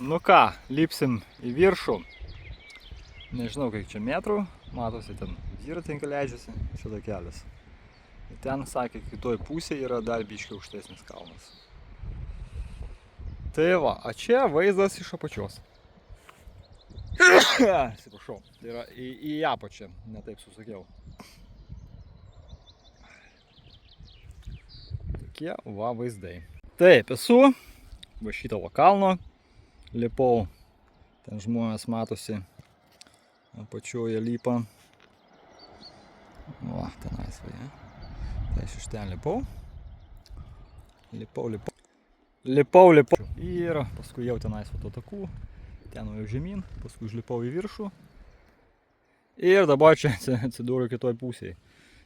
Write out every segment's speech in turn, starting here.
Nu ką, lipsim į viršų. Nežinau, kiek čia metrų. Matosi, ten dviratininkai leidžiasi. Šitą kelias. Ir ten, sakė, kitoj pusėje yra dar biškiai aukštesnis kalnas. Tai va, o čia vaizdas iš apačios. Atsiprašau, tai yra į apačią, ne taip susakiau. Tokie va vaizdai. Taip, esu va šito va kalno. Lipau, ten žmonės matosi, apačioje lipa. Va, tenais va, ja. Tai aš iš ten lipau. Lipau. Ir paskui jau tenais va to takų. Ten jau žemyn, paskui užlipau į viršų. Ir dabar čia atsidūriau kitoj pusėje.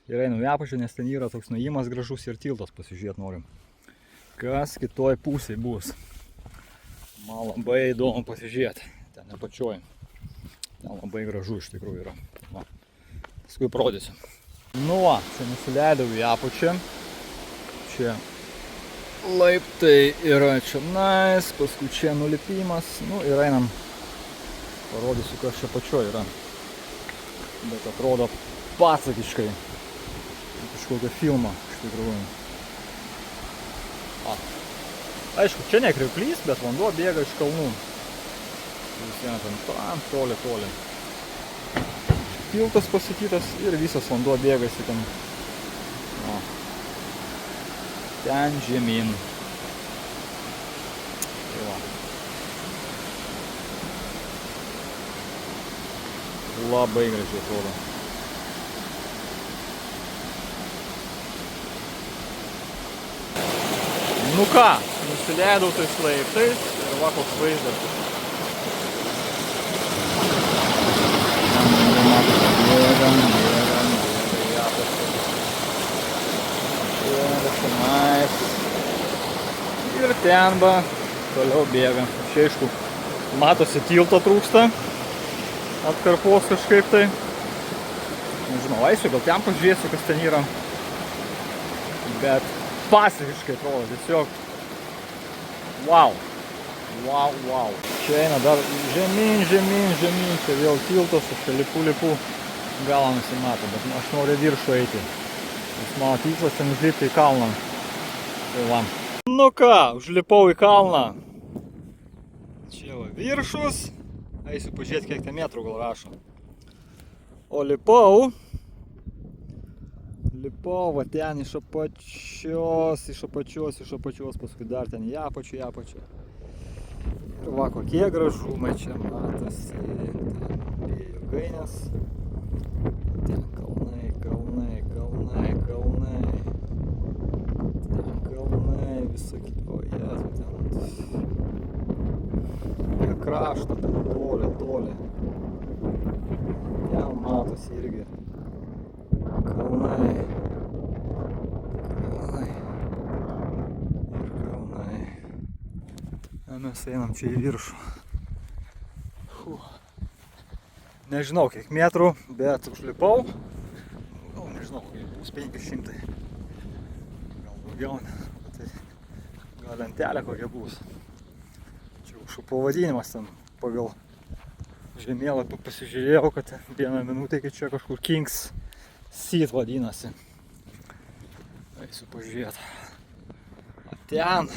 Ir einu į apačią, nes ten yra toks nuėjimas gražus ir tiltas pasižiūrėti norim. Kas kitoj pusėje bus. Man labai įdomu pasižiūrėti. Ten apačioj. Ten labai gražu iš tikrųjų yra. Va. Paskui parodysiu. Nu va, čia nusileidau į apačią. Čia laiptai yra čia nais, paskui čia nulipimas. Nu ir einam. Parodysiu, kas čia apačioj yra. Bet atrodo pasakiškai. Kažkokią filmą iš tikrųjų. Aišku, čia ne kriauklys, bet vanduo bėga iš kalnų. Visiems ten toli. Tiltas pasakytas ir visas vanduo bėgasi ten. O. Ten žemyn. Tai va. Labai gražiai atrodo. Nu ką, nusileidau tais laiptais ir va koks vaizdas. Bėgam į apačią. Ir ten va, toliau bėgam. Čia aišku, matosi tilto trūksta. Atkarpos kažkaip tai. Nežinau, aišku, gal ten pažiūrėsiu, kas ten yra. Bet pasiškai atrodo, tiesiog wow. Čia eina dar žemyn, čia vėl tiltas, aš čia lipu, galą nusimato, bet aš noriu viršų eiti. Nes mano tikslas ten užlipti į kalną. Tai va. Nu ką, užlipau į kalną. Čia va viršus. Eisiu pažiūrėti, kiek ten metrų gal rašo. O lipau, va ten iš apačios, paskui dar ten į apačią. Ir va, kokie gražumai čia matosi. Ten vėjo gainės. Ten kalnai. Ten kalnai, visokie. O Jėzu, ten. Prie krašto, ten toli. Ten matosi irgi. Kalnai. Mes einam čia į viršų. Nežinau kiek metrų, bet užlipau. Gal nežinau, bus 500. Gal daugiau, tai gal lentelė kokia bus. Čia kažkoks pavadinimas ten pagal žemėlapį pasižiūrėjau, kad vieną minutę iki čia kažkur Kings Seat vadinasi. Eisiu pažiūrėti. O ten.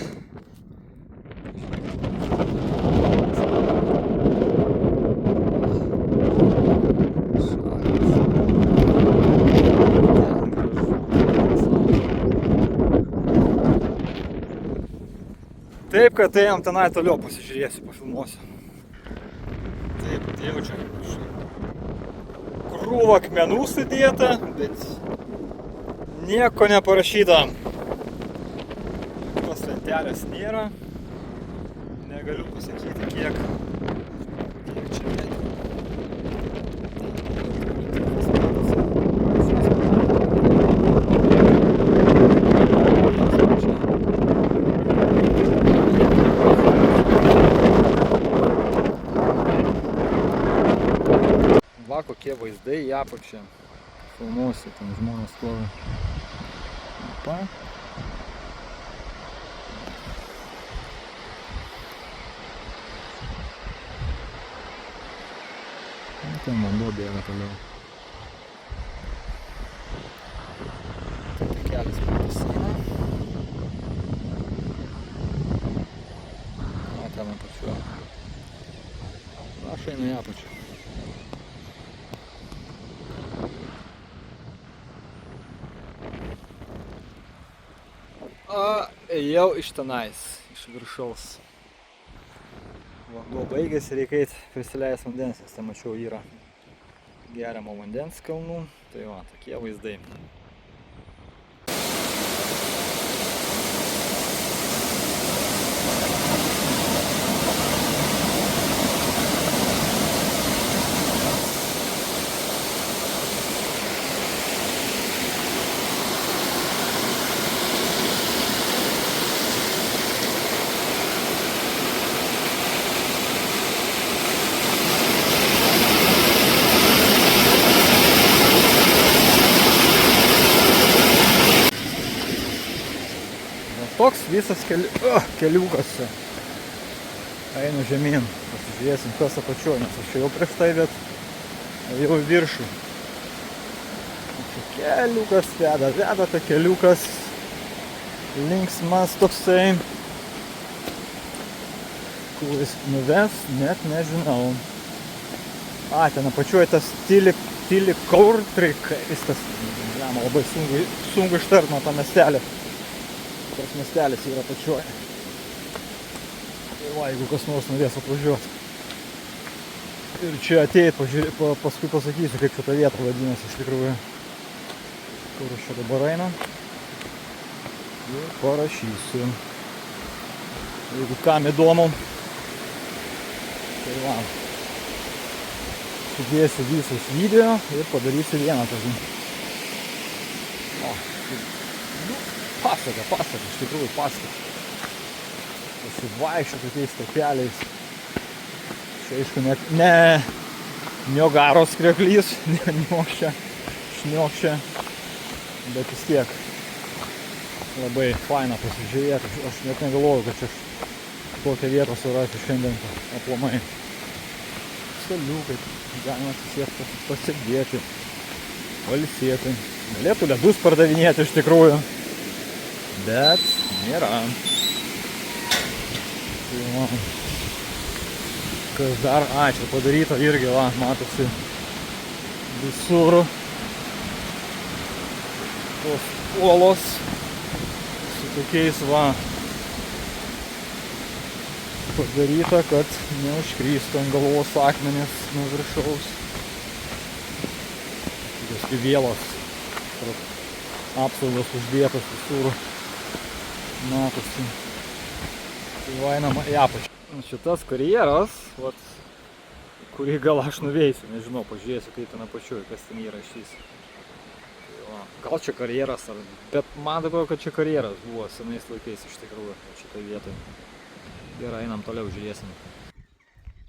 Taip, kad einam tenai toliau pasižiūrėsiu, pafilmuosiu. Taip, jau čia krūva akmenų sudėta, bet nieko neparašyta. Tos lentelės nėra. Negaliu pasakyti, kiek čia metrų. Va kokie vaizdai į apačią. Filmuosiu, ten žmonės stovi. Opa. Ten vanduo bėga toliau. Tai kelias matas eina. O, ten apačiu. Aš einu į apačią. Ėjau iš tenais, iš viršaus. Vanduo baigėsi, reikia eit prisileist vandens, nes ten mačiau yra geriamo vandens kalnų. Tai va, tokie vaizdai. Toks visas keliukas čia. Einu žemyn, pasižiūrėsim kas apačioj, nes aš jau prieš tai, bet jau į viršų. Čia keliukas veda ta keliukas. Linksmas toksai. Kur jis nuves, net nežinau. Ten apačioj tas tyli kaurtrik, viskas. Labai sunku ištart nuo to miestelio. Tas miestelis yra apačioj. Tai va, jeigu kas nors norės atvažiuoti. Ir čia ateit, paskui pasakysiu, kaip šitą vietą vadinasi iš tikrųjų. Kur aš čia dabar einu. Ir parašysiu. Jeigu kam įdomu. Tai va. Sudėsiu visus video ir padarysiu vieną tokį. Pasaka, iš tikrųjų pasaka. Pasivaikščiu tokiais takeliais. Čia aišku ne Niogaros krioklys, šniokščia, bet vis tiek labai faina pasižiūrėti. Aš net negalvoju, kad čia tokią vietą surasiu šiandien aplamai. Staliukai, galima atsisėsti, pasidėti, pailsėti. Galėtų ledus pardavinėti iš tikrųjų. Bet nėra. Tai va. Kas dar, čia padaryta irgi, va, matosi visur. Tos uolos su tokiais, va, padaryta, kad neužkrystų ant galvos akmenis nuo viršaus. Tokios vielos, apsaugos uždėtos visur. Matosi. Tai va, einama į apačią. Šitas karjeras, vat, kurį gal aš nuveisiu, nežinau, pažiūrėsiu, kaip ten apačioj, kas ten yra šis. Tai va, gal čia karjeras, bet man atrodo, kad čia karjeras buvo senais laikais iš tikrųjų, šitoj vietoj. Gerai, einam toliau, žiūrėsim.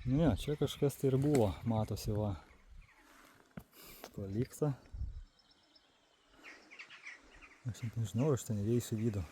Ne, čia kažkas tai ir buvo, matosi, va, palikta. Aš nežinau, aš ten įveisiu vidų.